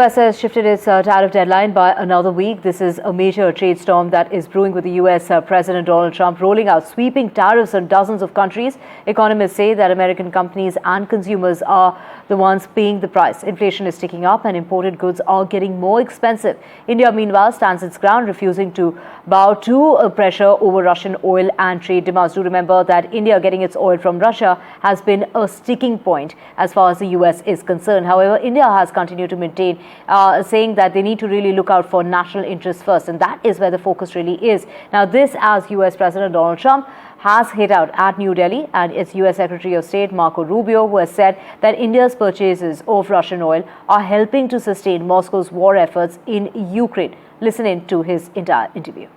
U.S. has shifted its tariff deadline by another week. This is a major trade storm that is brewing with the U.S. President Donald Trump rolling out sweeping tariffs on dozens of countries. Economists say that American companies and consumers are the ones paying the price. Inflation is ticking up and imported goods are getting more expensive. India, meanwhile, stands its ground, refusing to bow to pressure over Russian oil and trade demands. Do remember that India getting its oil from Russia has been a sticking point as far as the U.S. is concerned. However, India has continued to maintain saying that they need to really look out for national interests first, and that is where the focus really is. Now, this as U.S. President Donald Trump has hit out at New Delhi, and it's U.S. Secretary of State Marco Rubio who has said that India's purchases of Russian oil are helping to sustain Moscow's war efforts in Ukraine. Listen in to his entire interview.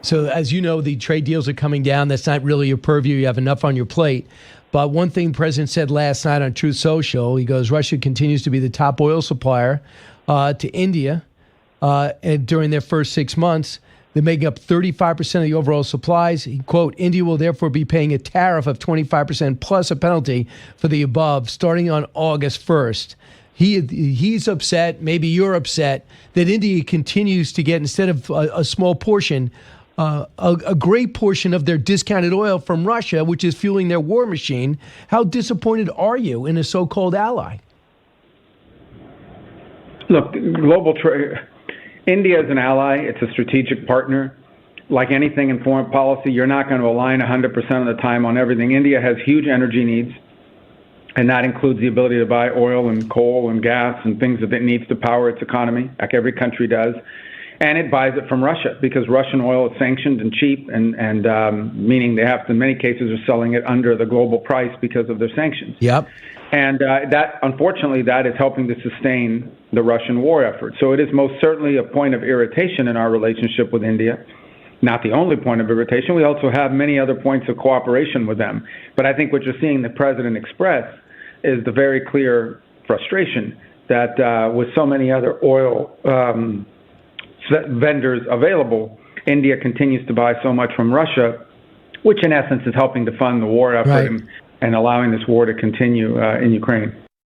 So as you know, the trade deals are coming down. That's not really your purview. You have enough on your plate. But one thing the president said last night on Truth Social, he goes, Russia continues to be the top oil supplier to India and during their first 6 months. They're making up 35% of the overall supplies. He, quote, India will therefore be paying a tariff of 25% plus a penalty for the above starting on August 1st. He's upset, maybe you're upset, that India continues to get, instead of a small portion, a great portion of their discounted oil from Russia, which is fueling their war machine. How disappointed are you in a so-called ally? Look, global trade, India is an ally. It's a strategic partner. Like anything in foreign policy, you're not going to align 100% of the time on everything. India has huge energy needs, and that includes the ability to buy oil and coal and gas and things that it needs to power its economy, like every country does. And it buys it from Russia because Russian oil is sanctioned and cheap, and meaning they have to, in many cases, are selling it under the global price because of their sanctions. Yep. And that, unfortunately, that is helping to sustain the Russian war effort. So it is most certainly a point of irritation in our relationship with India. Not the only point of irritation. We also have many other points of cooperation with them. But I think what you're seeing the president express is the very clear frustration that with so many other oil vendors available, India continues to buy so much from Russia, which in essence is helping to fund the war effort, right, and allowing this war to continue in Ukraine.